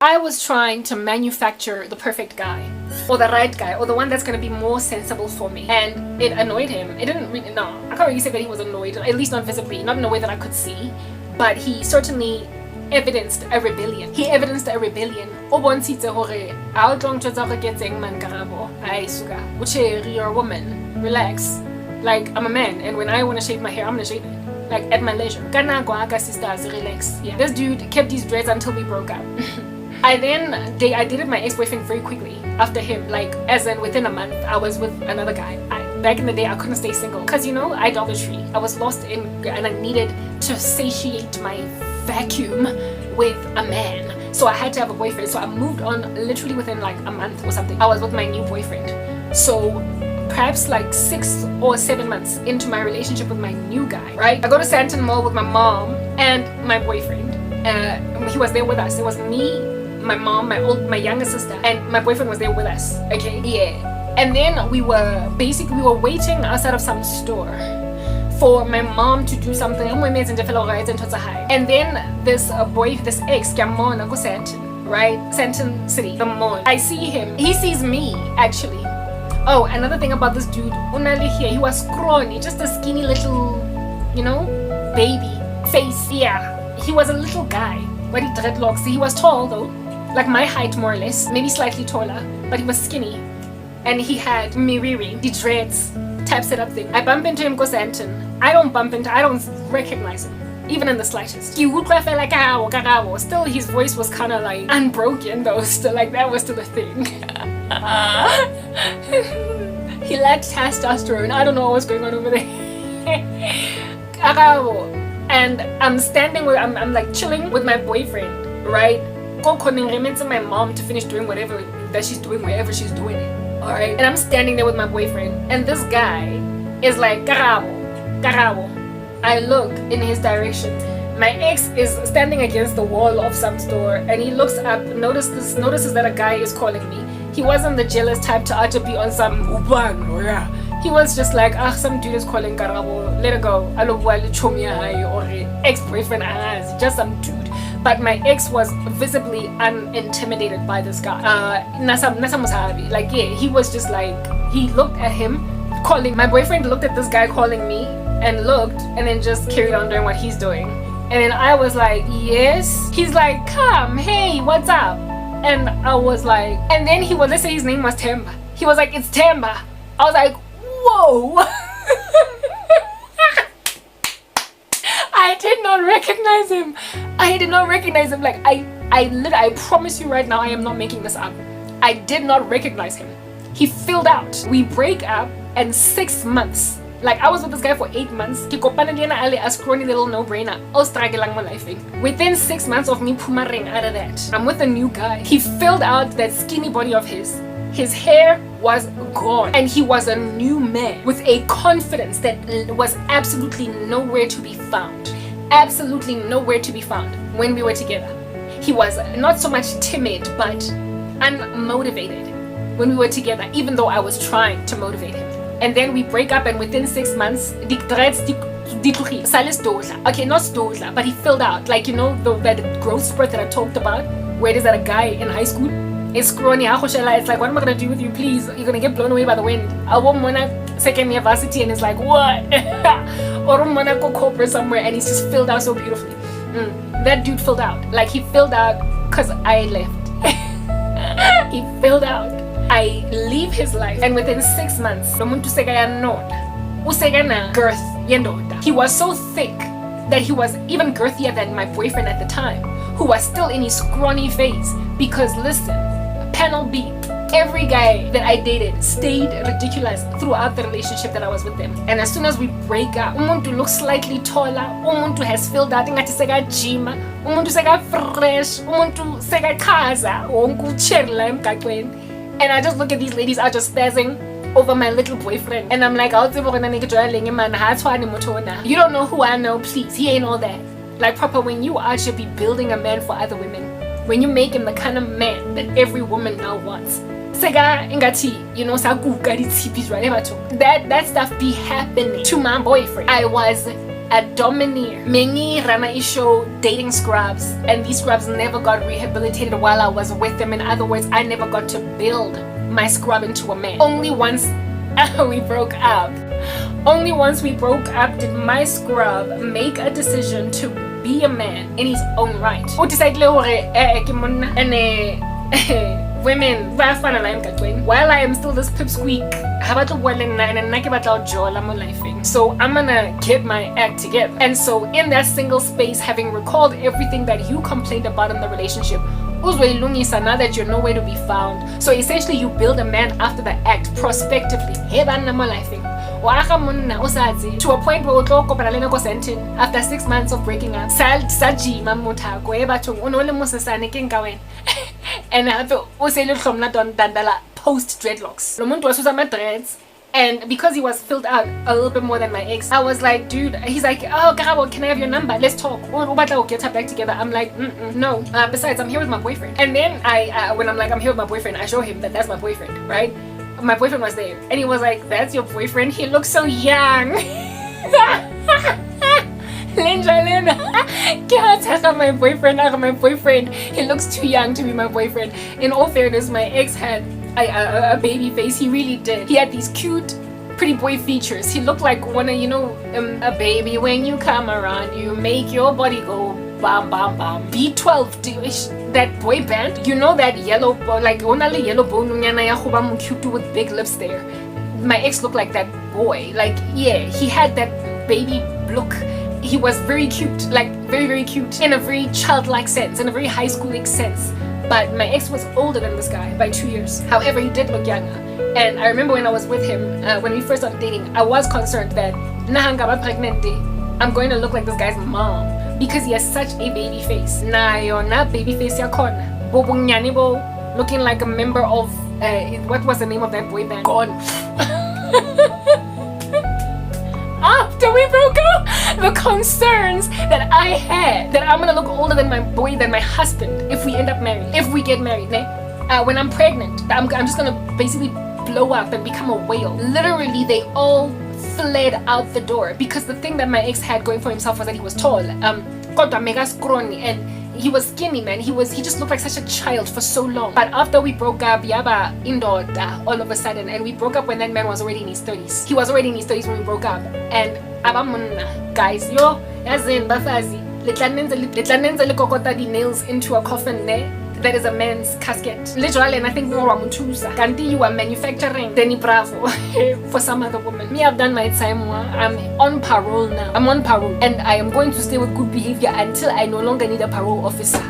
I was trying to manufacture the perfect guy, or the right guy, or the one that's going to be more sensible for me. And it annoyed him. It didn't really, no, I can't really say that he was annoyed, at least not visibly, not in a way that I could see. But he certainly evidenced a rebellion. He evidenced a rebellion. O bontshitse hore a o tlo ntjwetsa hore ke etseng man Karabo. Ai suka. Uche, you're a woman. Relax. Like, I'm a man, and when I want to shave my hair, I'm gonna shave it. Like, at my leisure. Kana kwa sisters, relax. Yeah. This dude kept these dreads until we broke up. I dated my ex-boyfriend very quickly after him, like, as in within a month, I was with another guy. Back in the day, I couldn't stay single because, you know, idolatry. I was lost in, and I needed to satiate my vacuum with a man. So I had to have a boyfriend. So I moved on literally within like a month or something. I was with my new boyfriend. So perhaps like 6 or 7 months into my relationship with my new guy, right? I go to Sandton Mall with my mom and my boyfriend. He was there with us. It was me, my mom, my younger sister, and my boyfriend was there with us. Okay, yeah. And then we were waiting outside of some store for my mom to do something. And then this ex, right? Sandton City, the mall. I see him. He sees me, actually. Oh, another thing about this dude, he was scrawny, just a skinny little, you know, baby face. Yeah, he was a little guy, but he dreadlocks. He was tall though, like my height more or less, maybe slightly taller, but he was skinny. And he had miriri, the dreads, type setup thing. I bump into him, go Sandton. I don't recognize him, even in the slightest. He would feel like Karabo. Still, his voice was kind of like unbroken though, still, like that was still a thing. He lacked testosterone. I don't know what was going on over there. Karabo. And I'm standing with, I'm like chilling with my boyfriend, right? Go calling my mom to finish doing whatever that she's doing, wherever she's doing it. Alright, and I'm standing there with my boyfriend, and this guy is like, Karabo. I look in his direction. My ex is standing against the wall of some store, and he looks up, notices that a guy is calling me. He wasn't the jealous type to be on some He was just like, some dude is calling Karabo, let it go. Or ex-boyfriend, just some dude. But my ex was visibly unintimidated by this guy. Like, yeah, he was just like, he looked at him calling. My boyfriend looked at this guy calling me and looked and then just carried on doing what he's doing. And then I was like, yes. He's like, come, hey, what's up? And I was like, and then he was, let's say his name was Temba. He was like, it's Temba. I was like, whoa. I did not recognize him. Like, I promise you right now, I am not making this up. I did not recognize him. He filled out. We break up, and 6 months. Like, I was with this guy for 8 months. A scrawny little no-brainer. Within 6 months of me pumaring out of that, I'm with a new guy. He filled out that skinny body of his. His hair was gone, and he was a new man with a confidence that was absolutely nowhere to be found. Absolutely nowhere to be found when we were together. He was not so much timid, but unmotivated when we were together, even though I was trying to motivate him. And then we break up, and within 6 months, okay, not stodla, but he filled out, like, you know, that growth spurt that I talked about, where it is that a guy in high school is scrawny. It's like, what am I gonna do with you? Please, you're gonna get blown away by the wind. I won't wanna second year varsity, and it's like, what? Or I'm gonna go corporate somewhere, and he's just filled out so beautifully. That dude filled out. Like, he filled out because I left. He filled out. I leave his life, and within 6 months, girth. He was so thick that he was even girthier than my boyfriend at the time, who was still in his scrawny phase. Because listen, panel B, every guy that I dated stayed ridiculous throughout the relationship that I was with them. And as soon as we break up, umuntu looks slightly taller, umuntu has filled out, ngathi seka gym, umuntu seka fresh, umuntu seka khaza, wonke cherla emgaqweni. And I just look at these ladies out just spazzing over my little boyfriend, and I'm like, you don't know who I know, please. He ain't all that. Like, proper, when you out here be building a man for other women, when you make him the kind of man that every woman now wants, sega ingati, you know, that stuff be happening to my boyfriend. I was at Domineer. Mengi rana isho dating scrubs, and these scrubs never got rehabilitated while I was with them. In other words, I never got to build my scrub into a man. Only once we broke up. Only once we broke up did my scrub make a decision to be a man in his own right. Women, while I am still this pipsqueak, so I'm gonna get my act together. And so in that single space, having recalled everything that you complained about in the relationship, now that you're nowhere to be found. So essentially you build a man after the act prospectively. To a point where after 6 months of breaking up, and I post dreadlocks. And because he was filled out a little bit more than my ex, I was like, dude, he's like, oh, Karabo, can I have your number? Let's talk. We'll get her back together. I'm like, no. Besides, I'm here with my boyfriend. And then when I'm like, I'm here with my boyfriend, I show him that that's my boyfriend, right? My boyfriend was there. And he was like, that's your boyfriend? He looks so young. My boyfriend, he looks too young to be my boyfriend. In all fairness, my ex had a baby face. He really did. He had these cute pretty boy features. He looked like one of, a baby. When you come around, you make your body go bam bam bam. B12, that boy band, that yellow, like only yellow bone cute with big lips there. My ex looked like that boy. Like, yeah, he had that baby look. He was very cute, like very, very cute in a very childlike sense, in a very high school-like sense. But my ex was older than this guy by 2 years. However, he did look younger. And I remember when I was with him, when we first started dating, I was concerned that I'm going to look like this guy's mom because he has such a baby face. Na baby face yakona. Looking like a member of what was the name of that boy band? Gone. After we broke up, the concerns that I had that I'm gonna look older than my husband if we end up married, if we get married, when I'm pregnant, I'm just gonna basically blow up and become a whale. Literally, they all fled out the door because the thing that my ex had going for himself was that he was tall, mega scrawny, and he was skinny, man. He just looked like such a child for so long. But after we broke up, yaba indoda all of a sudden, and we broke up when that man was already in his 30s. He was already in his 30s when we broke up. And abamunna, guys, yo, yazin bafazi, letlanenza likokota the nails into a coffin that is a man's casket. Literally, and I think more Ramutusa. Kanti, you are manufacturing Denny Bravo for some other woman. Me, I've done my time. I'm on parole now. I'm on parole. And I am going to stay with good behavior until I no longer need a parole officer.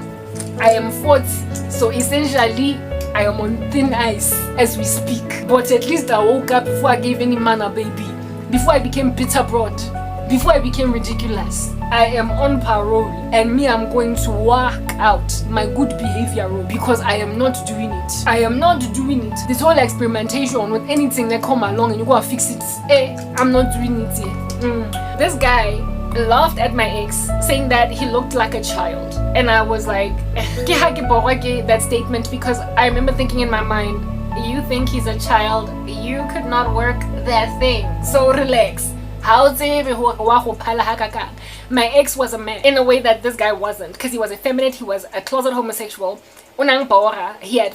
I am 40. So essentially, I am on thin ice as we speak. But at least I woke up before I gave any man a baby. Before I became bitter broad. Before I became ridiculous. I am on parole, and me, I'm going to work out my good behavior role because I am not doing it. I am not doing it. This whole experimentation with anything that come along and you go and fix it. I'm not doing it yet. This guy laughed at my ex, saying that he looked like a child, and I was like, that statement, because I remember thinking in my mind, you think he's a child? You could not work that thing. So relax. My ex was a man in a way that this guy wasn't, because he was effeminate, he was a closet homosexual. He had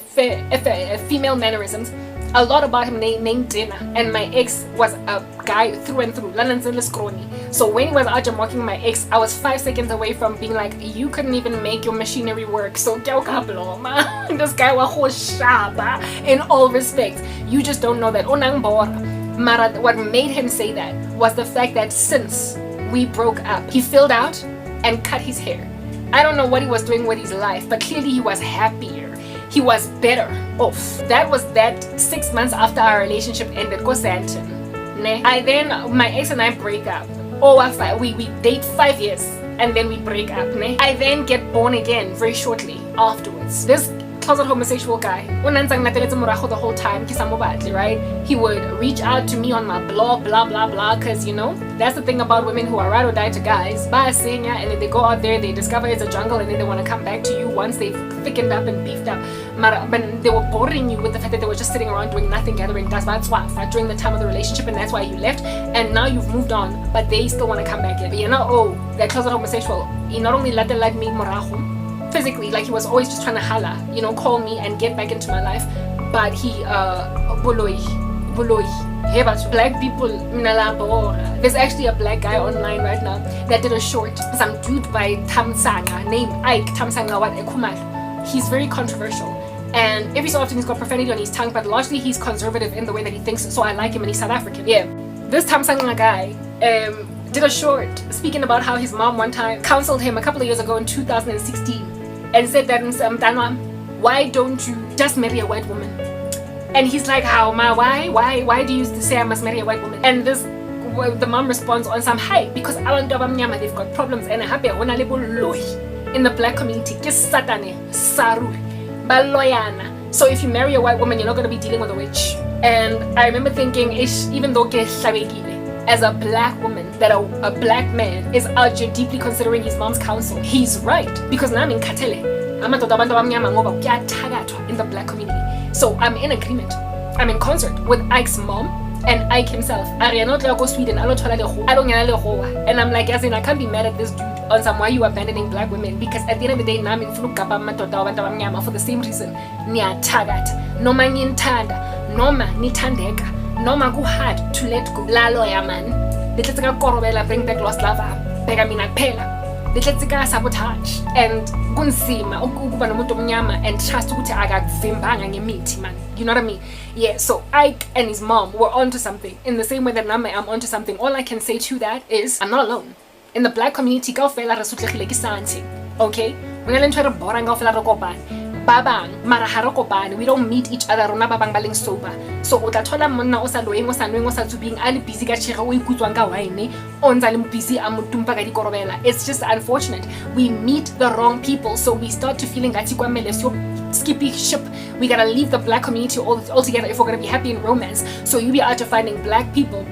female mannerisms. A lot about him named Dina, and my ex was a guy through and through. So when he was out mocking my ex, I was 5 seconds away from being like, you couldn't even make your machinery work. So this guy was sharp in all respects. You just don't know that. Mara, what made him say that was the fact that since we broke up, he filled out and cut his hair. I don't know what he was doing with his life, but clearly he was happier. He was better off. That was that 6 months after our relationship ended. Go Santon. My ex and I break up. We date 5 years and then we break up. I then get born again very shortly afterwards. This closet homosexual guy. The whole time, right? He would reach out to me on my blog, blah blah blah, because you know that's the thing about women who are ride or die to guys. And then they go out there, they discover it's a jungle, and then they want to come back to you once they've thickened up and beefed up. But they were boring you with the fact that they were just sitting around doing nothing, gathering dust during the time of the relationship, and that's why you left. And now you've moved on, but they still want to come back in. But you know, oh, that closet homosexual. He not only let me morago physically, like he was always just trying to holla, you know, call me and get back into my life, but he black people. There's actually a black guy online right now that did a short, some dude by Tamsanga named Ike Tamsanga Wat Ekumal. He's very controversial, and every so often he's got profanity on his tongue, but largely he's conservative in the way that he thinks, so I like him, and he's South African. Yeah, this Tamsanga guy did a short speaking about how his mom one time counseled him a couple of years ago in 2016 and said that, why don't you just marry a white woman? And he's like, how, ma, why do you say I must marry a white woman? And the mom responds on some, hey, because abantu abamnyama, they've got problems, and in the black community, so if you marry a white woman, you're not going to be dealing with a witch. And I remember thinking, even though as a black woman, that a black man is out here deeply considering his mom's counsel, he's right, because now I'm in katele, in the black community. So I'm in agreement, I'm in concert with Ike's mom and Ike himself. Go Sweden, and I'm like, as in, I can't be mad at this dude on some why you abandoning black women, because at the end of the day, I'm in for the same reason. Noma nintanda, noma nitandeka, noma ku hard to let go. Lalo ya man. Let's bring back lost lover. Begamina pela. Let's sabotage and kunzima ukuba nomuntu omnyama and trust ukuthi akakuvimbanga ngemithi man. You know what I mean? Yeah, so Ike and his mom were onto something in the same way that Nama I'm onto something. All I can say to that is I'm not alone. In the black community, okay? Babang, we don't meet each other rona babang baling sober. So utathola monna osalweng osatubing ali busy ka chega o ikutswang ka wine onza le busy amutumpa ka dikorobela. It's just unfortunate. We meet the wrong people, so we start to feeling gathi kwamele syo skippy ship. We gotta leave the black community altogether if we're gonna be happy in romance. So you be out to finding black people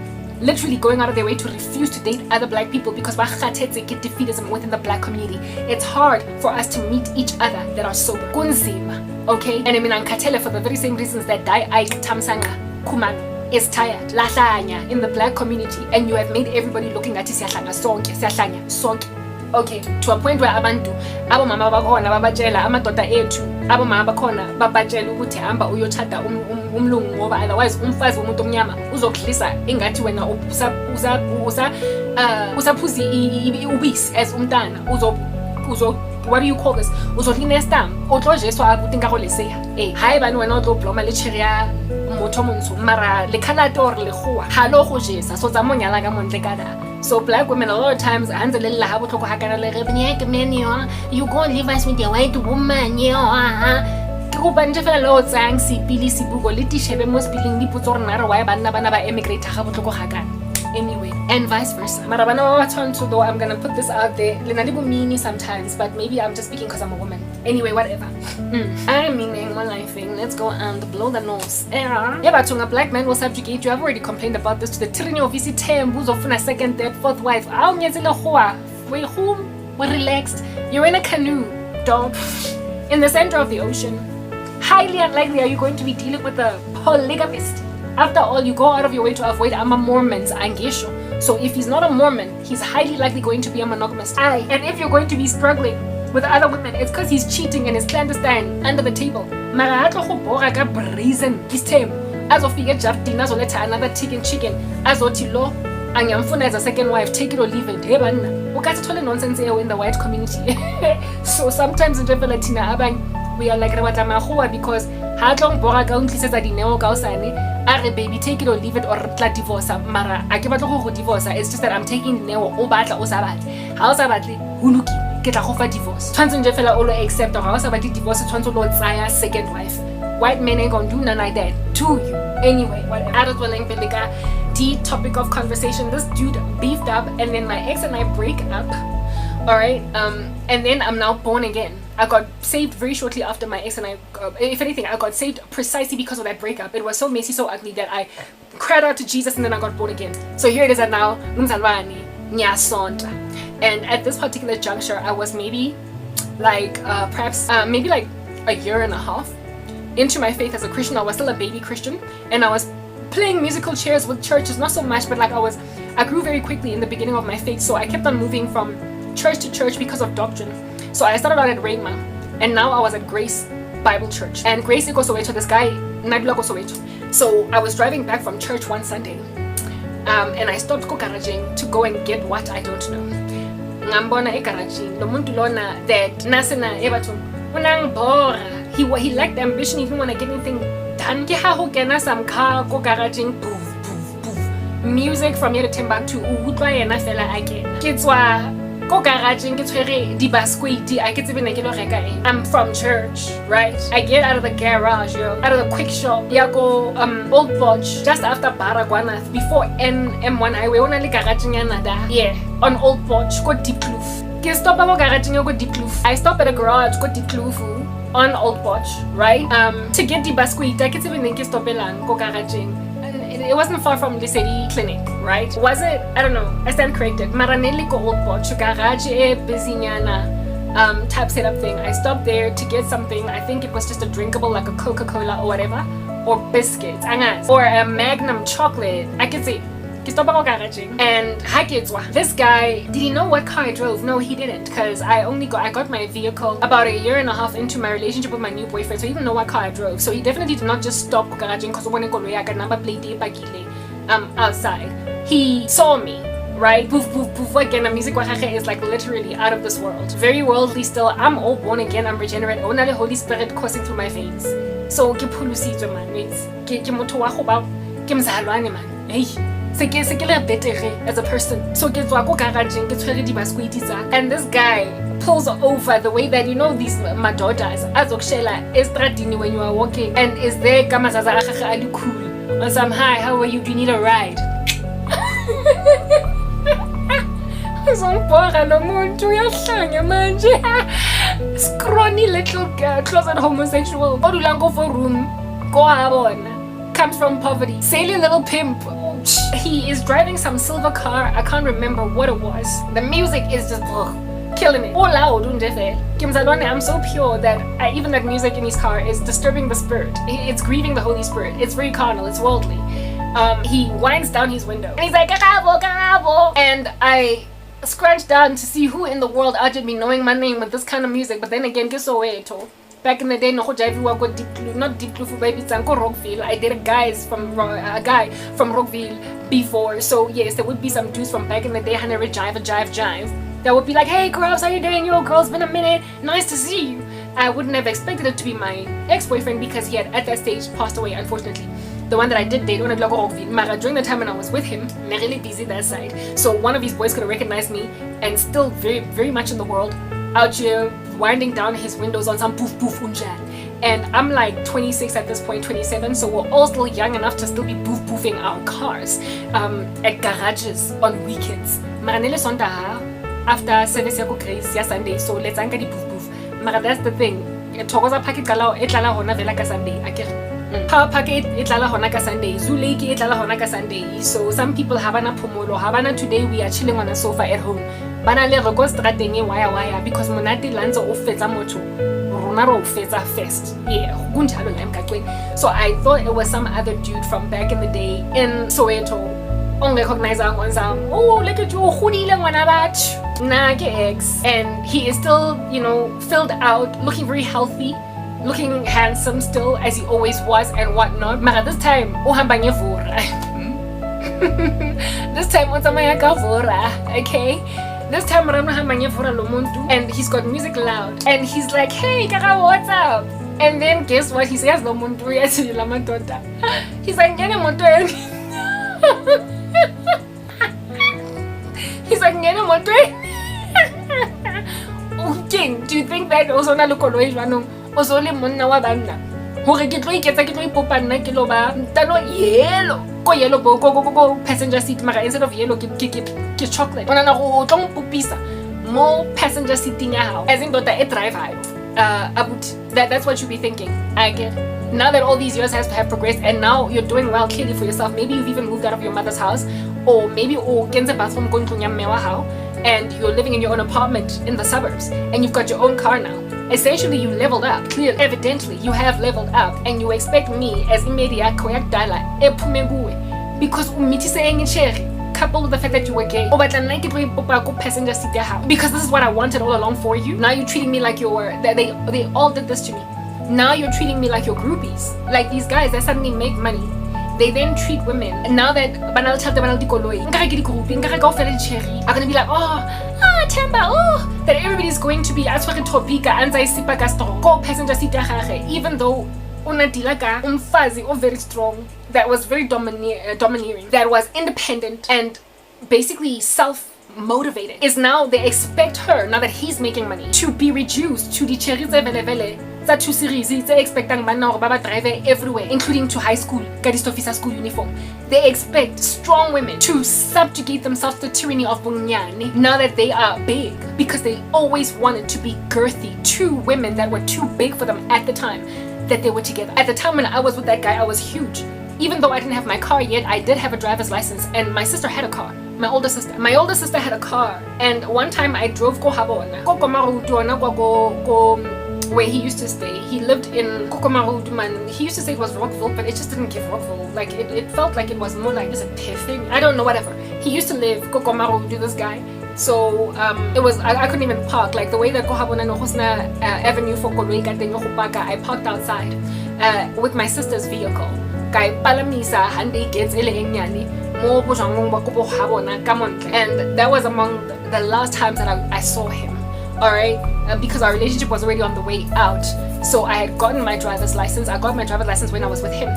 literally going out of their way to refuse to date other black people because get defeatism within the black community. It's hard for us to meet each other that are sober. Kunzima, okay? And I mean, Ankatele for the very same reasons that Ike Tamsanga Kuman is tired. Lahlanya in the black community, and you have made everybody looking at siyahlanya sonke. Okay, to a point where abantu abo mama bakhona babajela amadoda ethu abo mama bakhona babajela ukuthi hamba uyochada umlungu ngoba otherwise umfazi womuntu omnyama uzokhlisa ingathi wena usaphuzi ubisi as umntana uzo what do you call this? Uzodlinesta otlojeswa abuti nka go leseya hae bana wena o tlo bloma le chiria motho montsho mara le khala tor le goa ha lo go jesa so tsa monyala ka montle kana. So black women a lot of times you go live us with your white woman anyway, and vice versa. Though I'm gonna put this out there sometimes, but maybe I'm just speaking because I'm a woman. Anyway, whatever. I'm meaning one life thing. Let's go and blow the nose. A black man will subjugate you. I've already complained about this to the tyranny of his who's often a second, third, fourth wife. We're relaxed. You're in a canoe, dog, in the center of the ocean. Highly unlikely are you going to be dealing with a polygamist. After all, you go out of your way to avoid Mormons, Angesho. So if he's not a Mormon, he's highly likely going to be a monogamist. And if you're going to be struggling with other women, it's because he's cheating and is clandestine under the table. Brazen this time. As of the jardin, as let another chicken, as otilo, and Yamfuna as a second wife, take it or leave it. What nonsense in the white community. So sometimes in Latina Abang, we are like because Hadlong Bora Country says that in Neo Gausane, are baby, take it or leave it or divorce. Mara, I give a divorce. It's just that I'm taking Neo Obata Osabat. How's about Huluki? Get a hofa divorce. Chanson Jeffela Olo accept or house about divorce, Chanson Lord Saya, second wife. White men ain't gonna do none like that to you. Anyway, whatever. Adult willing the topic of conversation. This dude beefed up, and then my ex and I break up All right. And then I'm now born again. I got saved very shortly after my ex and I, if anything, I got saved precisely because of that breakup. It was so messy, so ugly that I cried out to Jesus and then I got born again. So here it is now, and at this particular juncture, I was maybe like, perhaps maybe like a year and a half into my faith as a Christian. I was still a baby Christian and I was playing musical chairs with churches, not so much, but like I grew very quickly in the beginning of my faith. So I kept on moving from church to church because of doctrine. So I started out at Rhema, and now I was at Grace Bible Church. And Grace Iko Soweto, this guy, Nadula Soweto. So I was driving back from church one Sunday, and I stopped garaging to go and get what I don't know. Ngambona garaging, no muntu lona that nasena ebathum unang bora. He lacked ambition, even when I get anything done. Ke ha ho kena some car go garaging, poof poof poof. Music from here to Timbuktu, utlwa yena fela again. Ke tswa go garaging, ke tshwere di basquete, I get even ke lo reka eng. I'm from church, right? I get out of the garage, out of the quick shop, ya go Old Lodge, just after Baragwana, before M1 highway, ona le garaging yana da. Yeah, on Old Lodge, go Deep Kloof. Ke stop abo garaging go Deep Kloof. I stop at a garage, go Deep Kloof on Old Lodge, right? To get the basquete, I get even ke stopelang go garaging. It wasn't far from the city clinic, right? Was it? I don't know. I stand corrected. Maranelli ko Old Lodge, garage busy nyana type setup thing. I stopped there to get something. I think it was just a drinkable, like a Coca-Cola or whatever, or biscuits, or a Magnum chocolate. I could say. And this guy, did he know what car I drove? No, he didn't, because I got my vehicle about a year and a half into my relationship with my new boyfriend, so he didn't know what car I drove. So he definitely did not just stop garaging because number plate outside. He saw me, right? Poof poof poof again. The music is like literally out of this world. Very worldly still. I'm all born again, I'm regenerate. Only the Holy Spirit coursing through my veins. So ke phulusitswe man, ke motho wa go ba ke mzalwane man. Hey. As a person. So get and this guy pulls over the way that, you know, these madodas azokshela estradini when you are walking, and is there kamazaza ali cool on some hi, how are you, do you need a ride? Scrawny little closet homosexual go for room go on, comes from poverty, silly little pimp. He is driving some silver car. I can't remember what it was. The music is just killing it. All loud. I'm so pure that even that music in his car is disturbing the spirit. It's grieving the Holy Spirit. It's very carnal. It's worldly. He winds down his window and he's like, Karabo, Karabo. And I scratched down to see who in the world ought me knowing my name with this kind of music. But then again, guess what? Back in the day, not Deep Kloof, baby, it's Rockville. I did a guy from Rockville before. So yes, there would be some dudes from back in the day, Hannah jive. That would be like, hey, girls, how you doing? Yo, girl, it's been a minute. Nice to see you. I wouldn't have expected it to be my ex-boyfriend because he had at that stage passed away, unfortunately. The one that I did date, during the time when I was with him, I'm really busy that side. So one of his boys could have recognized me, and still very, very much in the world, out here winding down his windows on some poof poof unjan. And I'm like 26 at this point, 27, so we're all still young enough to still be poof poofing our cars at garages on weekends. Maranele Sonda after service yako grace ya Sunday, so let's anka di poof poof. Mara that's the thing. Thokoza packet kalao etlala hona vela ka Sunday. Power packet etlala hona ka Sunday. Zuleki etlala hona ka Sunday. So some people havana pomolo, havana today we are chilling on a sofa at home. Bana le go strateng e waya because monate lanza o fetsa motho rona ro fetsa first. Yeah, kunjalo la emgaqweni. So I thought it was some other dude from back in the day in Soweto. Recognize oh, look at you, ex. And he is still, you know, filled out, looking very healthy, looking handsome still, as he always was and whatnot. But this time, this time, okay? This time, and he's got music loud. And he's like, hey, Karabo, what's up? And then guess what? He says, he's like, he's like, okay, do you think that also na lokoloi jwanong o so le monna wa banna hore ke tlo iketsa ke tlo ipopa nna ke lo ba tano yellow go passenger seat mara instead of yellow ke chocolate ona na go tlo mpopisa more passenger seating out as in the drive that's what you'd be thinking. I get it. Now that all these years have progressed and now you're doing well clearly for yourself, maybe you've even moved out of your mother's house, or maybe and you're living in your own apartment in the suburbs and you've got your own car now. Essentially you leveled up. Clearly, evidently you have leveled up, and you expect me as immediate because coupled with the fact that you were gay, passenger seat because this is what I wanted all along for you. Now you're treating me like they all did this to me. Now you're treating me like your groupies, like these guys that suddenly make money. They then treat women, and now that are gonna be like, Temba, that everybody's going to be passenger seat, even though very strong, that was very domineering, that was independent and basically self-motivated, is now they expect her, now that he's making money, to be reduced to the cherry that two series they expecting baba drive everywhere, including to high school, officer school uniform. They expect strong women to subjugate themselves to the tyranny of bunyani now that they are big, because they always wanted to be girthy. Two women that were too big for them at the time that they were together. At the time when I was with that guy, I was huge. Even though I didn't have my car yet, I did have a driver's license, and my sister had a car. My older sister had a car, and one time I drove Karabo where he used to stay. He lived in Kokomaruduman. He used to say it was Rockville, but it just didn't give Rockville. Like it felt like it was more like just a thing. I don't know, whatever. He used to live Kokomarudu, this guy. So it was I couldn't even park. Like the way that Kohabona no Hosna Avenue for I parked outside with my sister's vehicle. Kai palamisa hande gets and that was among the last times that I saw him. Alright, because our relationship was already on the way out. So I had gotten my driver's license. I got my driver's license when I was with him.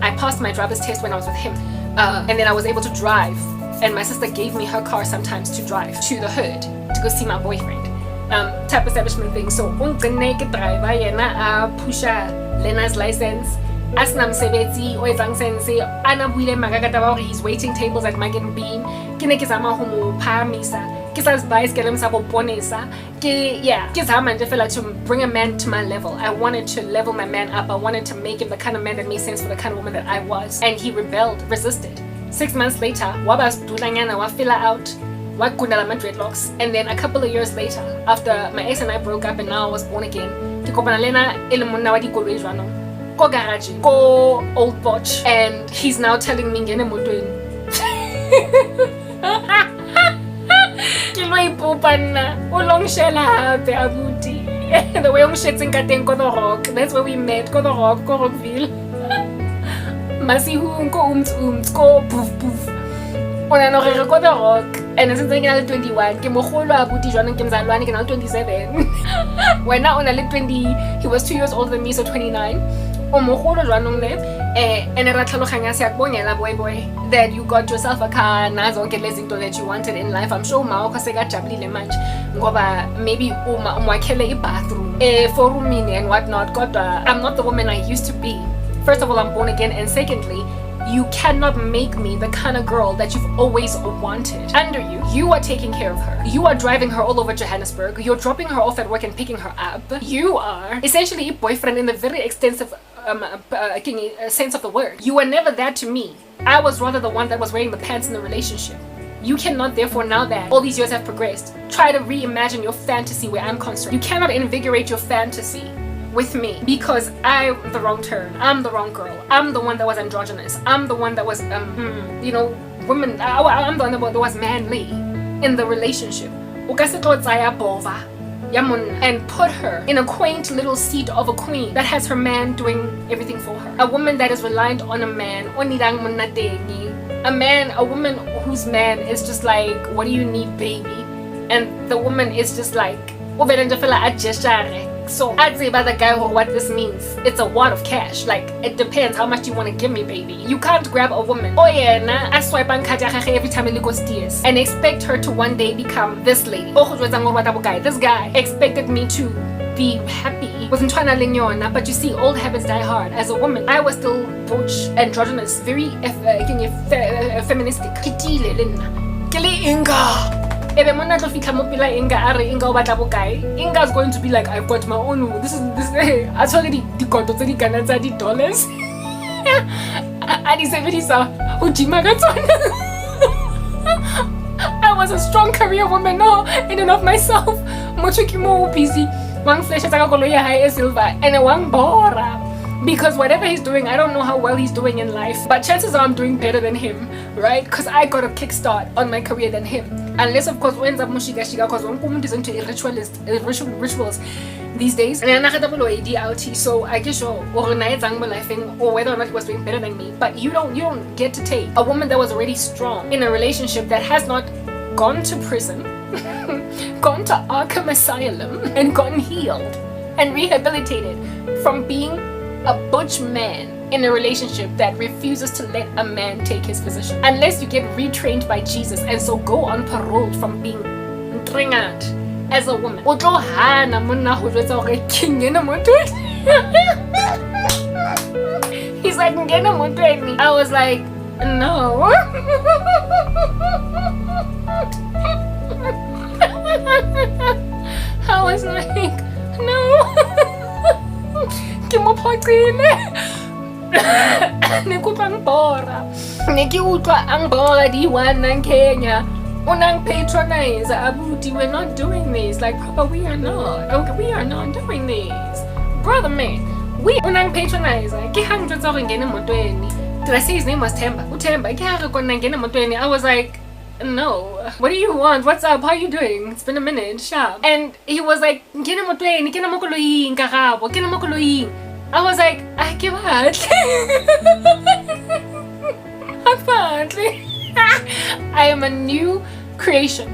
I passed my driver's test when I was with him. And then I was able to drive. And my sister gave me her car sometimes to drive to the hood to go see my boyfriend. Type establishment thing. So naked driver yena pusha Lena's license. Asnam sebeti o etsang sense ana buile magagata ba he's waiting tables at Magen Bean. Ke ne ke zama ho mo phamisa. Ke sa advice ke lemsa bo ponesa. Ke zama nje fela to bring a man to my level. I wanted to level my man up. I wanted to make him the kind of man that made sense for the kind of woman that I was. And he rebelled, resisted. 6 months later, waba dulanyana wa fill out. Wakundala my dreadlocks. And then a couple of years later, after my ex and I broke up and now I was born again, ke kopana lena elemonna wa dikoloi jwanong. Go garage, go old botch, and he's now telling me ngene motweni. Ke lo ipopana o long shela hape abuti. The way I'm shitting kateng ko the rock. That's where we met, ko the rock, ko Rockville. Masihu ko ko poof poof. Ona no re ko the rock. And since I'm 21, ke mogolo abuti jwanong ke mzalwane ke na 27. When now on a 20, he was 2 years older than me, so 29. And boy, that you got yourself a car, that you wanted in life. I'm sure maybe a bathroom for and whatnot. I'm not the woman I used to be. First of all, I'm born again, and secondly, you cannot make me the kind of girl that you've always wanted. Under you are taking care of her. You are driving her all over Johannesburg. You're dropping her off at work and picking her up. You are essentially a boyfriend in the very extensive sense of the word. You were never that to me. I was rather the one that was wearing the pants in the relationship. You cannot, therefore, now that all these years have progressed, try to reimagine your fantasy where I'm concerned. You cannot invigorate your fantasy with me, because I'm the wrong turn. I'm the wrong girl. I'm the one that was androgynous. I'm the one that was women. I'm the one that was manly in the relationship. And put her in a quaint little seat of a queen that has her man doing everything for her. A woman that is reliant on a man. A woman whose man is just like, what do you need, baby? And the woman is just like, so I'd say about the guy what this means. It's a wad of cash. Like, it depends how much you want to give me, baby. You can't grab a woman. Oh yeah, nah. I swipe on every time it goes tears and expect her to one day become this lady. This guy expected me to be happy. Wasn't trying to lenyona, but you see, old habits die hard. As a woman, I was still butch, androgynous, very feministic. Kele inga. Ebe mona tlo fitla mo pila inga are inga o batla bokae. Inga's going to be like, I've got my own. This actually the konto tse di kana tsa di dollars. A di sebedisa ho jima ka tsona. I was a strong career woman, no, in and of myself. Motho ke mo busy. One flash tsa ka koloi ya hae e silver and one bora. Because whatever he's doing, I don't know how well he's doing in life, but chances are I'm doing better than him, right? Because I got a kickstart on my career than him. Unless, of course, ends up mushiga because one woman is into rituals these days. And I'm not so I guess or whether or not he was doing better than me. But you don't get to take a woman that was already strong in a relationship that has not gone to prison, gone to Arkham Asylum, and gotten healed and rehabilitated from being a butch man in a relationship that refuses to let a man take his position unless you get retrained by Jesus and so go on parole from being ntringat as a woman. He's like, I was like, no. I was like, no. Ke mo phoqile ne kutlwa ngibora ne ke utlwa angibora di wana Kenya unang patronize abuti, we're not doing this like Papa, we are not doing this, brother man. We unang patronize ke hang tsa go ngena motweni. Did I say his name was Temba? Utemba ke ha re kona ngena motweni. I was like, no, what do you want? What's up? How are you doing? It's been a minute, sharp. And he was like, Kena motweni, kena mo koloing, Karabo, kena mo koloing. I was like, I give out. Apparently, I am a new creation.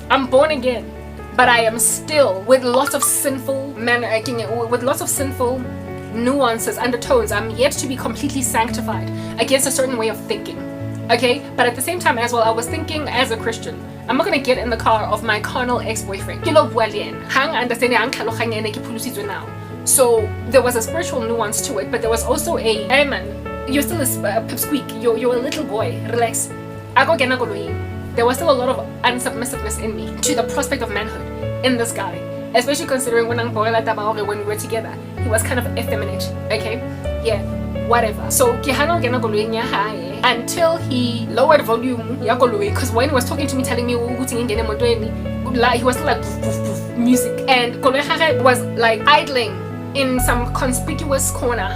I'm born again, but I am still with lots of sinful with lots of sinful nuances, undertones. I'm yet to be completely sanctified against a certain way of thinking. Okay, but at the same time as well, I was thinking as a Christian, I'm not gonna get in the car of my carnal ex-boyfriend. So there was a spiritual nuance to it, but there was also a, hey man, you're still a pipsqueak, you're a little boy, relax. There was still a lot of unsubmissiveness in me to the prospect of manhood in this guy, especially considering when we were together, he was kind of effeminate. Okay, yeah, whatever. So until he lowered volume because when he was talking to me telling me he was still like music, and was like idling in some conspicuous corner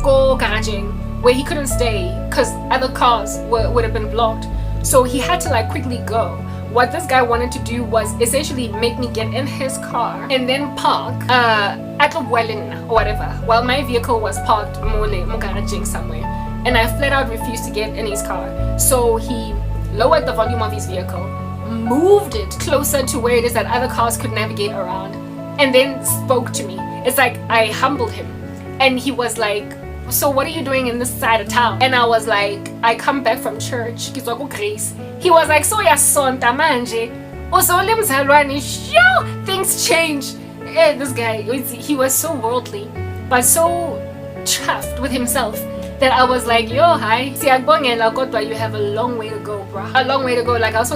go garaging where he couldn't stay because other cars would have been blocked, so he had to like quickly go. What this guy wanted to do was essentially make me get in his car and then park at Hlongwane or whatever, while my vehicle was parked garaging somewhere, and I flat out refused to get in his car. So he lowered the volume of his vehicle, moved it closer to where it is that other cars could navigate around, and then spoke to me. It's like I humbled him, and he was like, so what are you doing in this side of town? And I was like, I come back from church. He was like, so ya sonta manje sure, things change. This guy, he was so worldly but so chuffed with himself that I was like, yo, hi, you have a long way to go, bro. A long way to go. Like I was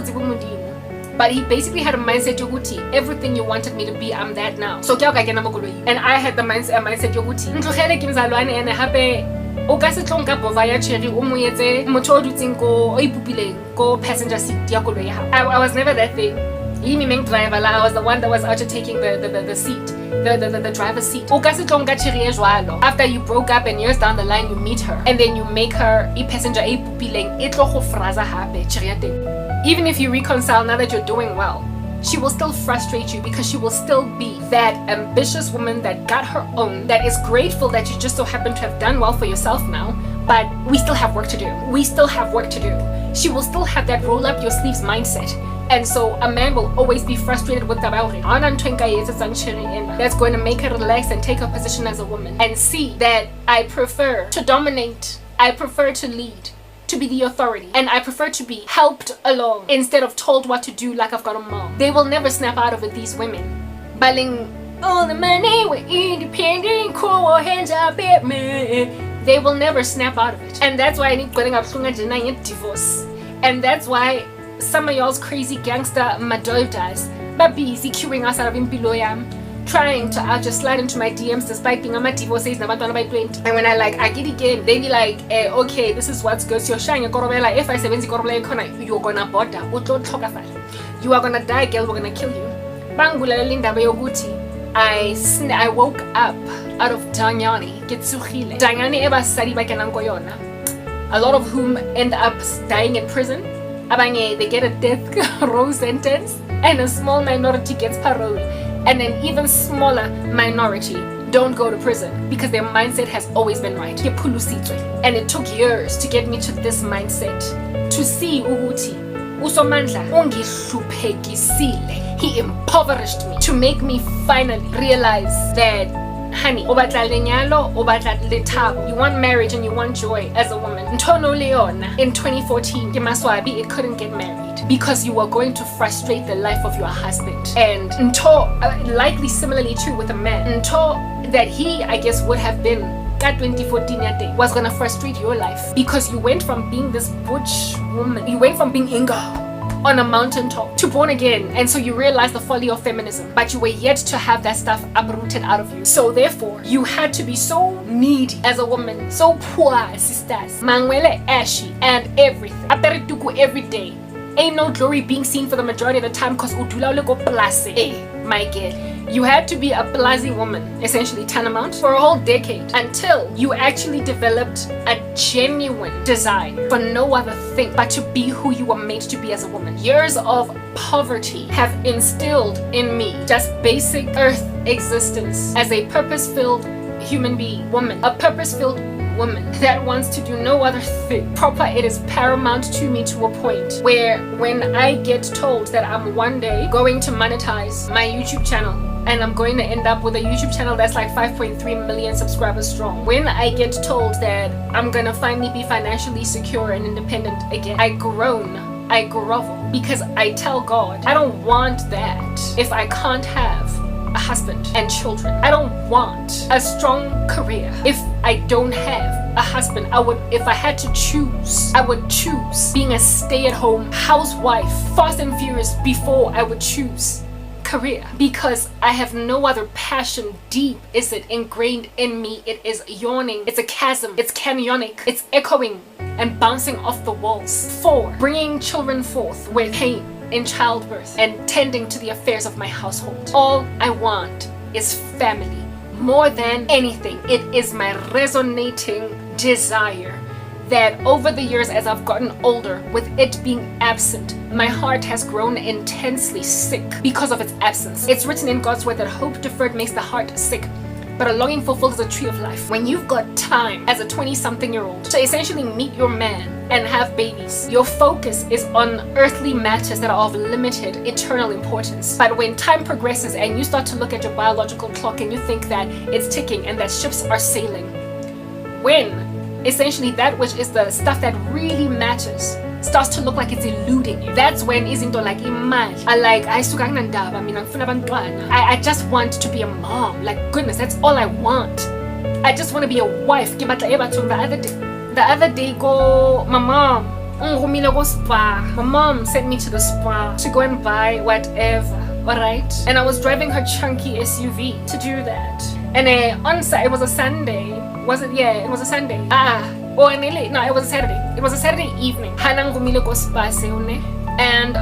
but he basically had a mindset yoguti, everything you wanted me to be, I'm that now. So and I had the mindset yoguti and happy o ka se tlonka bova ya cherry o mo yetse motho o dutseng ko o ipupileng ko passenger seat ya koloi ya hao. I was never that thing. Driver, I was the one that was out taking the seat, the driver's seat. After you broke up and years down the line you meet her and then you make her a passenger a pupileng. Even if you reconcile now that you're doing well, she will still frustrate you because she will still be that ambitious woman that got her own, that is grateful that you just so happen to have done well for yourself now, but we still have work to do. We still have work to do. She will still have that roll up your sleeves mindset. And so a man will always be frustrated with the that's going to make her relax and take her position as a woman and see that I prefer to dominate, I prefer to lead, to be the authority, and I prefer to be helped along instead of told what to do like I've got a mom. They will never snap out of it, these women. Baling, all the money, we're independent, cool, hands up, man. They will never snap out of it. And that's why I need getting up denying divorce. And that's why some of y'all's crazy gangster madoldas ba busy queuing us out of impilo yam, trying to just slide into my DMs despite being on my divorces nabantwana by 20. And when I get it again, they be like, okay, this is what's good. So you're showing a korobela. If I say you're gonna border, you are gonna die, girl, we're gonna kill you. I woke up out of Danyani, Getsukile. Danyani eba sadi ba kenang ko yona. A lot of whom end up dying in prison. Abanye, they get a death row sentence, and a small minority gets parole. And an even smaller minority don't go to prison because their mindset has always been right. And it took years to get me to this mindset. To see Uguti, Usomandla, ungihluphekisile. He impoverished me to make me finally realize that, honey, you want marriage and you want joy as a woman. Ntono Leona in 2014, Kimaswabi, it couldn't get married because you were going to frustrate the life of your husband. And likely similarly too with a man, that he, I guess, would have been that 2014 was gonna frustrate your life because you went from being this butch woman, you went from being Inga on a mountaintop to born again, and so you realize the folly of feminism, but you were yet to have that stuff uprooted out of you. So therefore, you had to be so needy as a woman, so poor, sisters, mangwele ashy and everything. Aperituku every day. Ain't no glory being seen for the majority of the time because udula leko plase. Hey, my girl. You had to be a blasi woman, essentially tantamount, for a whole decade until you actually developed a genuine desire for no other thing but to be who you were made to be as a woman. Years of poverty have instilled in me just basic earth existence as a purpose-filled human being, woman, a purpose-filled woman that wants to do no other thing. Proper, it is paramount to me to a point where when I get told that I'm one day going to monetize my YouTube channel and I'm going to end up with a YouTube channel that's like 5.3 million subscribers strong, when I get told that I'm gonna finally be financially secure and independent again, I groan, I grovel, because I tell God, I don't want that if I can't have a husband and children. I don't want a strong career if I don't have a husband. If I had to choose, I would choose being a stay-at-home housewife, fast and furious, before I would choose career, because I have no other passion. Deep is it ingrained in me. It is yawning, it's a chasm, it's canyonic, it's echoing and bouncing off the walls. 4, bringing children forth with pain in childbirth and tending to the affairs of my household. All I want is family. More than anything, it is my resonating desire that over the years as I've gotten older, with it being absent, my heart has grown intensely sick because of its absence. It's written in God's word that hope deferred makes the heart sick, but a longing fulfilled is a tree of life. When you've got time as a 20-something-year-old to essentially meet your man and have babies, your focus is on earthly matters that are of limited eternal importance. But when time progresses and you start to look at your biological clock and you think that it's ticking and that ships are sailing, when essentially that which is the stuff that really matters starts to look like it's eluding you, that's when izinto like imali, I just want to be a mom. Like, goodness, that's all I want. I just want to be a wife. The other day go, my mom sent me to the spa to go and buy whatever, alright? And I was driving her chunky SUV to do that. And it was a Sunday. Was it? Yeah, it was a Sunday. No, it was a Saturday. It was a Saturday evening. And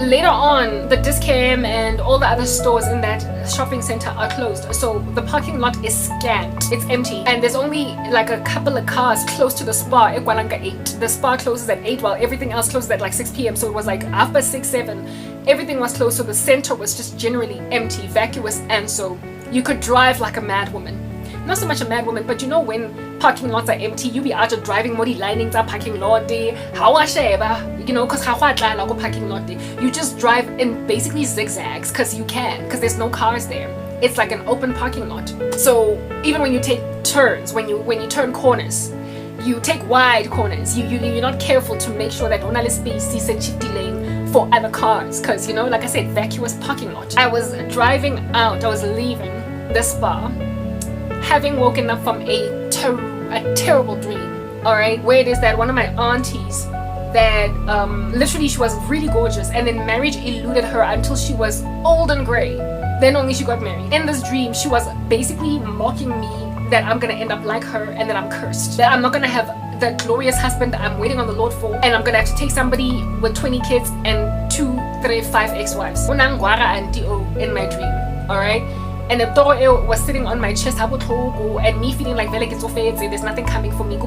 later on, the Discam and all the other stores in that shopping center are closed. So the parking lot is scant. It's empty. And there's only like a couple of cars close to the spa at Gualanga 8. The spa closes at 8 while everything else closes at like 6 p.m. So it was like after 6, 7, everything was closed. So the center was just generally empty, vacuous. And so you could drive like a mad woman. Not so much a mad woman, but you know when parking lots are empty, you be out driving more linings are parking lot day. How you know, cause parking lot day. You just drive in basically zigzags cause you can, cause there's no cars there. It's like an open parking lot. So even when you take turns, when you turn corners, you take wide corners. You're not careful to make sure that only space is delaying for other cars, cause you know, like I said, vacuous parking lot. I was driving out, I was leaving the spa, having woken up from a terrible dream, all right, where it is that one of my aunties that literally she was really gorgeous, and then marriage eluded her until she was old and gray. Then only she got married. In this dream, she was basically mocking me that I'm gonna end up like her and that I'm cursed, that I'm not gonna have the glorious husband that I'm waiting on the Lord for, and I'm gonna have to take somebody with 20 kids and 2, 3, 5 ex-wives. Unangwara auntie-o in my dream, alright? And the Toro was sitting on my chest, and me feeling like there's nothing coming for me.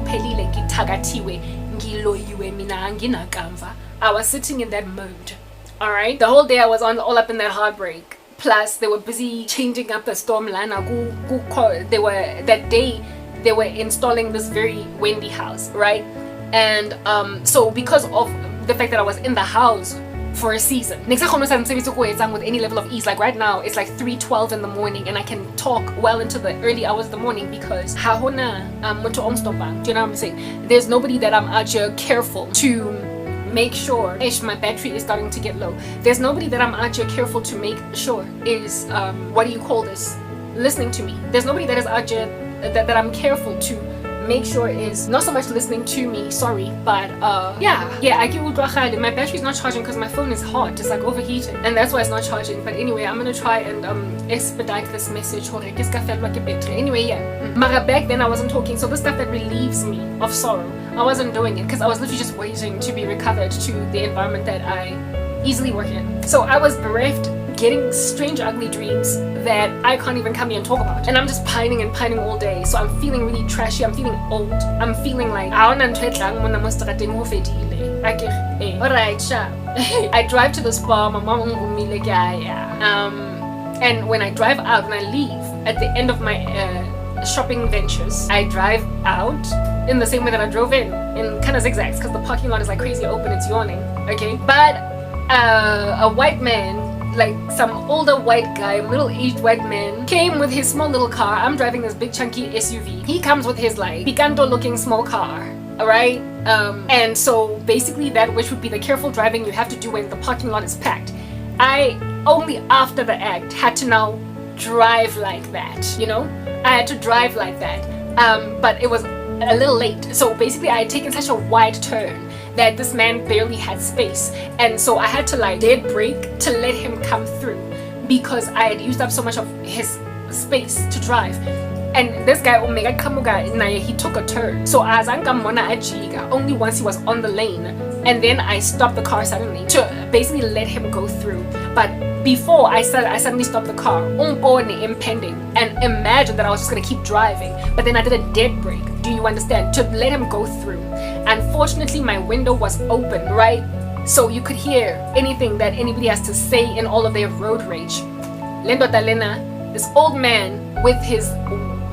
I was sitting in that mode. Alright? The whole day I was all up in that heartbreak. Plus they were busy changing up the storm lana. That day they were installing this very windy house, right? And so because of the fact that I was in the house for a season, with any level of ease, like right now it's like 3:12 in the morning and I can talk well into the early hours of the morning because do you know what I'm saying? There's nobody that I'm out here careful to make sure my battery is starting to get low. There's nobody that I'm out here careful to make sure is what do you call this, listening to me. There's nobody that is out here that I'm careful to make sure is not so much listening to me, sorry, but yeah, I get my battery's not charging because my phone is hot, it's like overheating, and that's why it's not charging. But anyway, I'm gonna try and expedite this message. Anyway, yeah. Back then I wasn't talking, so the stuff that relieves me of sorrow, I wasn't doing it because I was literally just waiting to be recovered to the environment that I easily work in. So I was bereft, getting strange ugly dreams that I can't even come here and talk about, and I'm just pining and pining all day. So I'm feeling really trashy, I'm feeling old, I'm feeling like alright, sure. I drive to this bar, my mom and when I drive out, when I leave at the end of my shopping ventures, I drive out in the same way that I drove in kind of zigzags because the parking lot is like crazy open, it's yawning, okay? But a white man, like some older white guy, middle-aged white man, came with his small little car. I'm driving this big chunky SUV. He comes with his like picanto looking small car, alright? And so basically that, which would be the careful driving you have to do when the parking lot is packed, I only after the act had to now drive like that, you know? I had to drive like that, but it was a little late. So basically I had taken such a wide turn that this man barely had space, and so I had to like dead brake to let him come through because I had used up so much of his space to drive. And this guy Omega Kamuga, he took a turn, so as Angamona Ajiga only once he was on the lane, and then I stopped the car suddenly to basically let him go through. But before I suddenly stopped the car, impending, and imagined that I was just gonna keep driving, but then I did a dead brake, do you understand, to let him go through. Unfortunately my window was open, right? So you could hear anything that anybody has to say in all of their road rage. Lendo Talena, this old man with his,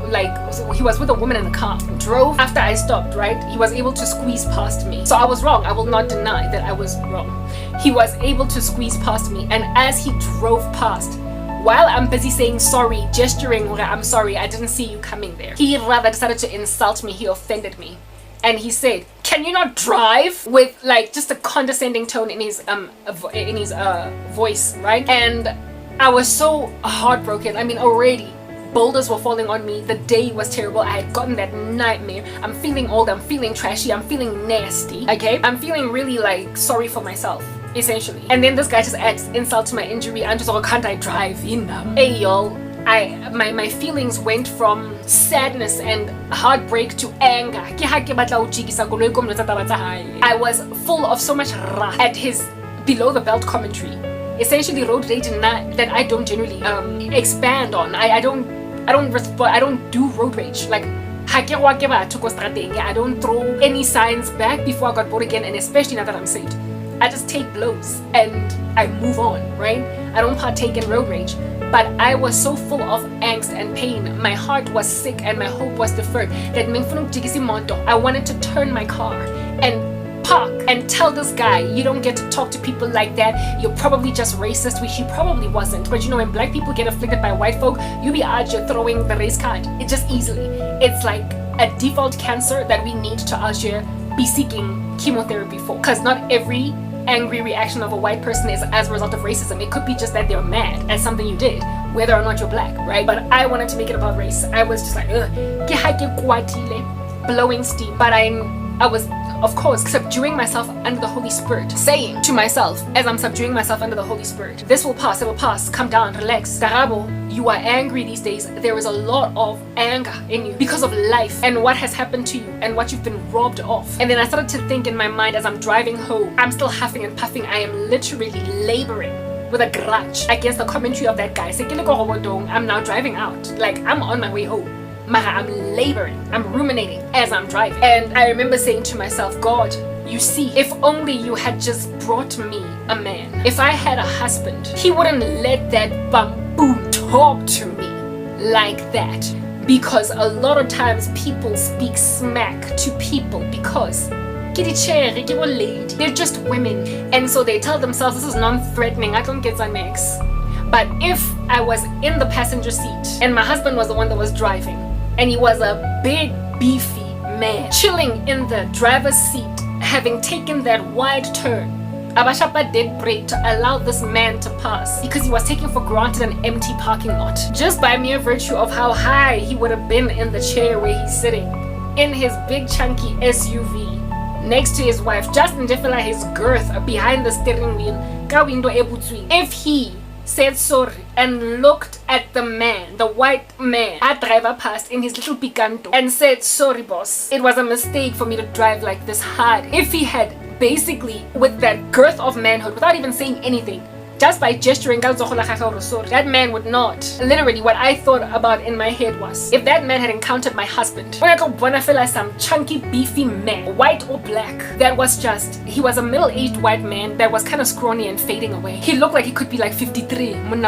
like, he was with a woman in the car, drove after I stopped, right? He was able to squeeze past me. So I was wrong, I will not deny that I was wrong. He was able to squeeze past me, and as he drove past, while I'm busy saying sorry, gesturing, I'm sorry, I didn't see you coming there, he rather decided to insult me, he offended me. And he said, "Can you not drive?" with like just a condescending tone in his voice, right? And I was so heartbroken. I mean, already boulders were falling on me. The day was terrible. I had gotten that nightmare. I'm feeling old. I'm feeling trashy. I'm feeling nasty. Okay, I'm feeling really like sorry for myself, essentially. And then this guy just adds insult to my injury. I'm just like, can't I drive? Hey y'all. My feelings went from sadness and heartbreak to anger. I was full of so much wrath at his below the belt commentary, essentially road rage that I don't generally expand on. I don't do road rage. Like I don't throw any signs back before I got born again, and especially now that I'm saved. I just take blows and I move on, right? I don't partake in road rage. But I was so full of angst and pain. My heart was sick and my hope was deferred that I wanted to turn my car and park and tell this guy, you don't get to talk to people like that. You're probably just racist, which he probably wasn't. But you know, when black people get afflicted by white folk, you be out here throwing the race card. It just easily. It's like a default cancer that we need to out here be seeking chemotherapy for. Because not every angry reaction of a white person is as a result of racism. It could be just that they're mad at something you did, whether or not you're black, right? But I wanted to make it about race. I was just like, blowing steam. But I I was, of course, subduing myself under the Holy Spirit, saying to myself, as I'm subduing myself under the Holy Spirit, this will pass, it will pass, calm down, relax. Karabo, you are angry these days. There is a lot of anger in you because of life and what has happened to you and what you've been robbed of. And then I started to think in my mind as I'm driving home, I'm still huffing and puffing. I am literally laboring with a grudge against the commentary of that guy. I'm now driving out. Like, I'm on my way home. Mara, I'm laboring, I'm ruminating as I'm driving. And I remember saying to myself, God, you see, if only you had just brought me a man. If I had a husband, he wouldn't let that bamboo talk to me like that. Because a lot of times people speak smack to people because they're just women. And so they tell themselves, this is non-threatening, I don't get an ex. But if I was in the passenger seat and my husband was the one that was driving, and he was a big, beefy man chilling in the driver's seat, having taken that wide turn, Abashapa did brake to allow this man to pass because he was taking for granted an empty parking lot. Just by mere virtue of how high he would have been in the chair where he's sitting, in his big chunky SUV, next to his wife, just in his girth behind the steering wheel. If he said sorry and looked at the man, the white man, our driver passed in his little picanto and said, sorry boss, it was a mistake for me to drive like this hard. If he had basically, with that girth of manhood, without even saying anything, just by gesturing, that man would not. Literally, what I thought about in my head was, if that man had encountered my husband, some chunky, beefy man, white or black, that was just, he was a middle-aged white man that was kind of scrawny and fading away. He looked like he could be like 53, and an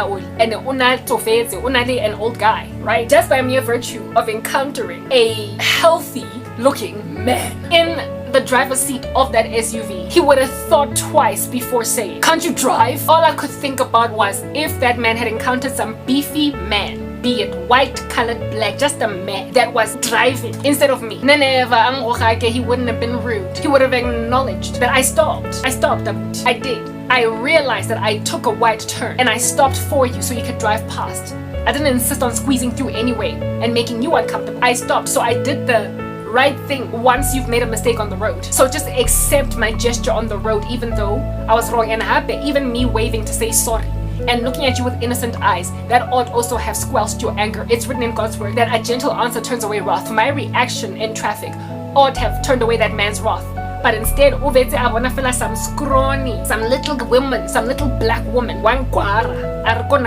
old guy, right? Just by mere virtue of encountering a healthy-looking man in the driver's seat of that SUV, he would have thought twice before saying, can't you drive? All I could think about was, if that man had encountered some beefy man, be it white, colored, black, just a man that was driving instead of me, he wouldn't have been rude. He would have acknowledged that I stopped. I did. I realized that I took a wide turn and I stopped for you so you could drive past. I didn't insist on squeezing through anyway and making you uncomfortable. I stopped, so I did the right thing once you've made a mistake on the road. So just accept my gesture on the road even though I was wrong, and even me waving to say sorry and looking at you with innocent eyes, that ought also have squelched your anger. It's written in God's word that a gentle answer turns away wrath. My reaction in traffic ought have turned away that man's wrath. But instead, some scrawny, some little woman, some little black woman,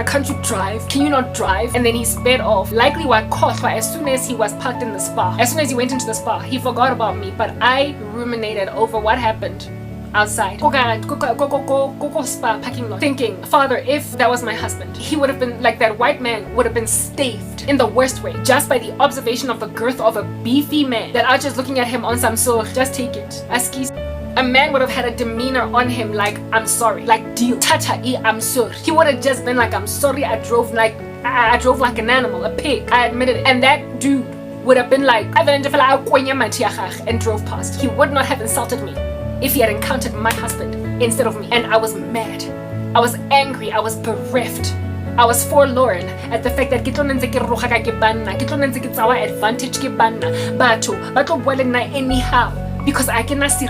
can't you drive? Can you not drive? And then he sped off. Likely as soon as he was parked in the spa. As soon as he went into the spa, he forgot about me. But I ruminated over what happened outside. Spa parking lot. Thinking, Father, if that was my husband, he would have been like that white man, would have been staved in the worst way just by the observation of the girth of a beefy man that are just looking at him on some just take it. Askis. A man would have had a demeanor on him like, I'm sorry, like deal. I'm sorry. He would have just been like, I'm sorry, I drove like an animal, a pig. I admitted it. And that dude would have been like, and drove past. He would not have insulted me if he had encountered my husband instead of me. And I was mad. I was angry. I was bereft. I was forlorn at the fact that anyhow because I cannot see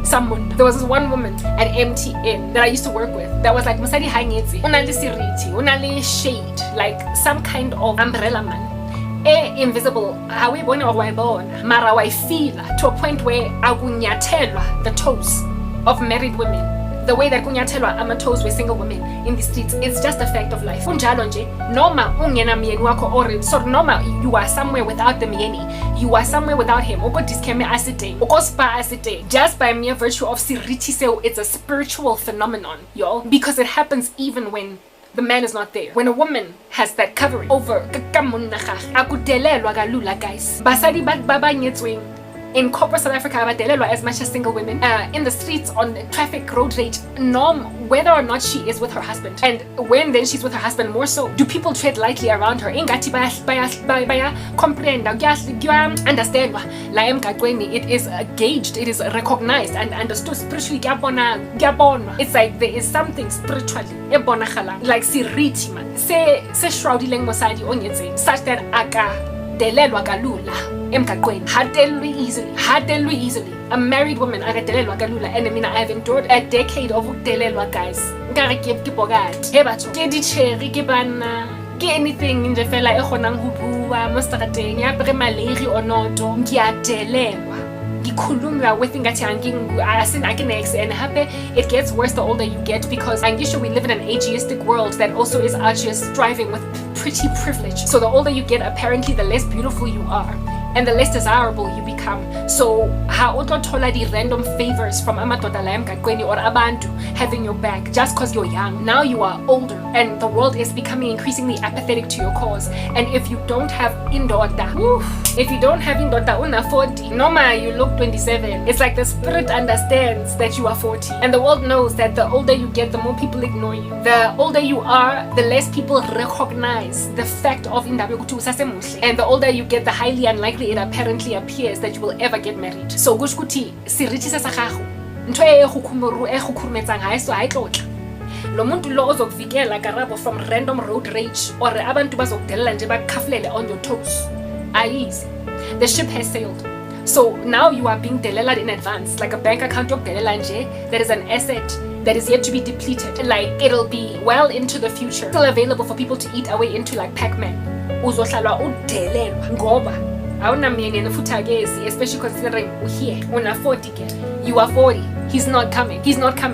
someone. There was this one woman at MTN that I used to work with that was like Musadi Hangezi, unali siriti, unali shade, like some kind of umbrella man. Invisible, mara waifila to a point where agunyatelwa the toes of married women. The way that kunyatelwa ama-toes with single women in the streets, it's just a fact of life. Unjalo nje, noma ungena myeni wako or so noma you are somewhere without the myeni, you are somewhere without him. Oko diskeme asite, oko spa asite. Just by mere virtue of siriti seo, it's a spiritual phenomenon, y'all, because it happens even when the man is not there. When a woman has that covering over, akudelelwa kalula guys. Basadi baba nyetsweng. In corporate South Africa, as much as single women, in the streets, on the traffic, road rage, whether or not she is with her husband, and when then she's with her husband more so, do people tread lightly around her? Comprehend, understand, it is gauged, it is recognized and understood spiritually. It's like there is something spiritually, like siriti man, se shroudileng mosadi onyetse, such that aka delelwa kalula. emgaqweni hatelwe easily. A married woman akadelelwa kalula, and mina I have endured a decade of ukudelelwa, guys. Nkare ke bogati he batho ke ditšheri ke bana ke anything nje fela e kgonang ho bua mo strateng ya pre maleri onoto ke adelelwa ngikhuluma with ngathi anginex. And happy it gets worse the older you get, because angisho we live in an ageistic world that also is just striving with pretty privilege. So the older you get, apparently the less beautiful you are and the less desirable you become. So ha utothola di random favors from amadoda la emgaqweni or abantu having your back just because you're young. Now you are older and the world is becoming increasingly apathetic to your cause. And if you don't have indoda, una 40, noma you look 27, it's like the spirit understands that you are 40, and the world knows that the older you get, the more people ignore you. The older you are, the less people recognize the fact of indaba yokuthi usasemuhle. And the older you get, the highly unlikely it apparently appears that you will ever get married. So kushukuthi sirithi sa gago ntwe e khurumetsang ha eso ha itlotla lo muntu lo ozokuvikela Karabo from random road rage or abantu bazokudelela nje bakhafulele on your toes. Easy. The ship has sailed. So now you are being delelad in advance, like a bank account yokudelela nje that is an asset that is yet to be depleted. Like it'll be well into the future, still available for people to eat away into, like Pac-Man. Uzohlalwa udelelwa ngoba awunamyeni futhi agezi, especially considering here una 40 ke. You are 40. He's not coming.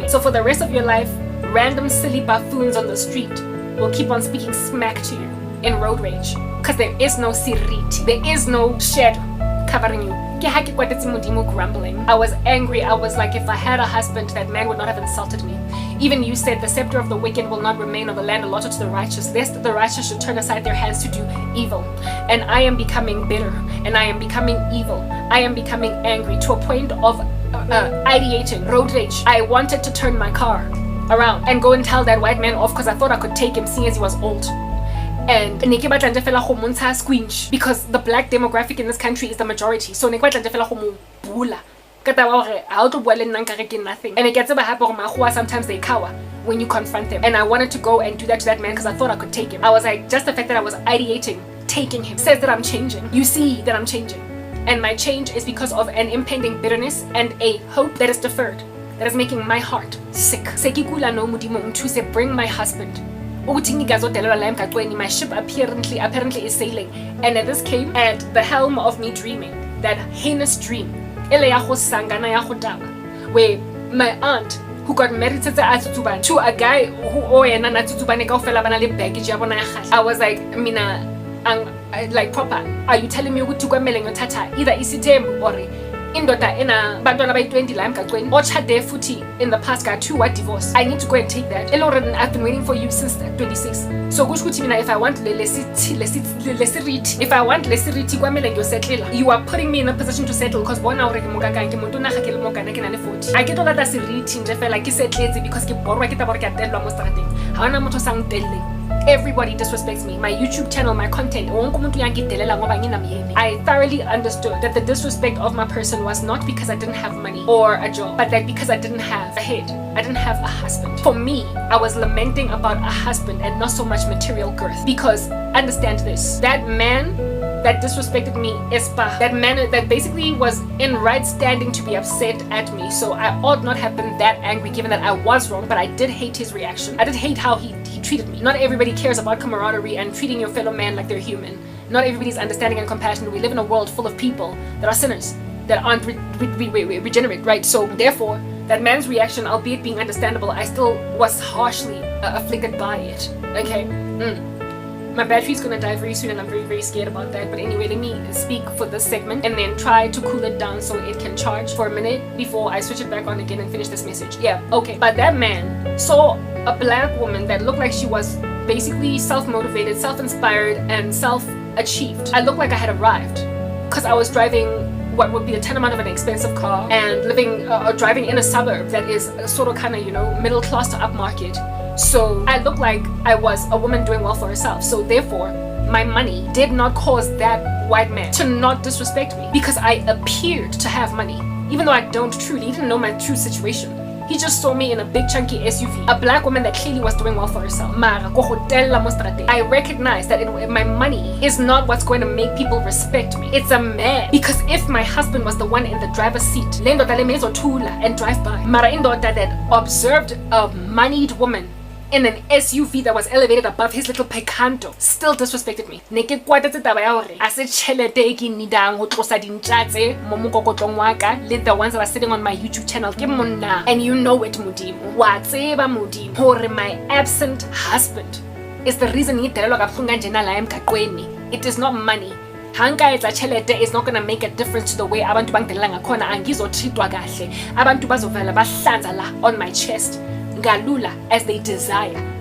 So for the rest of your life, random silly buffoons on the street will keep on speaking smack to you in road rage, because there is no siriti, there is no shadow covering you. Grumbling. I was angry. I was like, if I had a husband, that man would not have insulted me. Even you said the scepter of the wicked will not remain on the land allotted to the righteous, lest the righteous should turn aside their hands to do evil. And I am becoming bitter, and I am becoming evil. I am becoming angry to a point of ideating, road rage. I wanted to turn my car around and go and tell that white man off, because I thought I could take him seeing as he was old. And squinch, because the black demographic in this country is the majority. So bula. Nothing. And it gets about sometimes they cower when you confront them. And I wanted to go and do that to that man because I thought I could take him. I was like, just the fact that I was ideating taking him says that I'm changing. You see that I'm changing. And my change is because of an impending bitterness and a hope that is deferred, that is making my heart sick. Bring my husband. My ship apparently is sailing, and this came at the helm of me dreaming that heinous dream where my aunt, who got married to a guy who I was like, mina like proper, are you telling me either isitembu or indoda ena bantwana by 20 la emgaqweni ochade futhi in the past got 2 divorce? I need to go and take that. I've been waiting for you since 26. So kusho ukuthi mina, if I want lesiriti, if I want lesiriti kwamele ngiyosetlela, you are putting me in a position to settle, because bona already mokaka ke muntu naga ke le mokana ke na le 40. I ke tola that siriti nje fela ke setletse because ke borwa ke tabora ke atelwa mo strateng. Ha ona motho sang telle. Everybody disrespects me, my YouTube channel, my content. I thoroughly understood that the disrespect of my person was not because I didn't have money or a job, but that because I didn't have a head, I didn't have a husband. For me, I was lamenting about a husband and not so much material girth. Because understand this, that man that disrespected me, Espa, that man that basically was in right standing to be upset at me. So I ought not have been that angry, given that I was wrong, but I did hate his reaction. I did hate how he treated me. Not everybody cares about camaraderie and treating your fellow man like they're human. Not everybody's understanding and compassionate. We live in a world full of people that are sinners, that aren't regenerate, right? So therefore, that man's reaction, albeit being understandable, I still was harshly afflicted by it. Okay? My battery's gonna die very soon and I'm very, very scared about that. But anyway, let me speak for this segment and then try to cool it down so it can charge for a minute before I switch it back on again and finish this message. Yeah, okay. But that man saw a black woman that looked like she was basically self-motivated, self-inspired, and self-achieved. I looked like I had arrived because I was driving what would be a tantamount of an expensive car and driving in a suburb that is sort of kind of, middle class to upmarket. So I looked like I was a woman doing well for herself. So therefore, my money did not cause that white man to not disrespect me because I appeared to have money. Even though I don't truly, he didn't know my true situation. He just saw me in a big chunky SUV, a black woman that clearly was doing well for herself. Mara, ko hotel la mostrate. I recognize that my money is not what's going to make people respect me. It's a man. Because if my husband was the one in the driver's seat, lendo tale mezo tula and drive by. Mara indota that observed a moneyed woman in an SUV that was elevated above his little Picanto still disrespected me. Ne ke kwatetse taba ya hore a se tšhelete e ke nidang ho tlosa dintjatse mo mokokotlong wa ka le the ones that are sitting on my YouTube channel ke monna. And you know it, Modimo. Wa tseba Modimo hore my absent husband is the reason ngidalelwa kabuhlungu kanjena la emgaqweni. It is not money. Hanka etsa tšhelete is not going to make a difference to the way abantu bangidelela ngakhona. Angizotreatwa kahle. Abantu bazovela bahlanza la on my chest ngalula as they desire.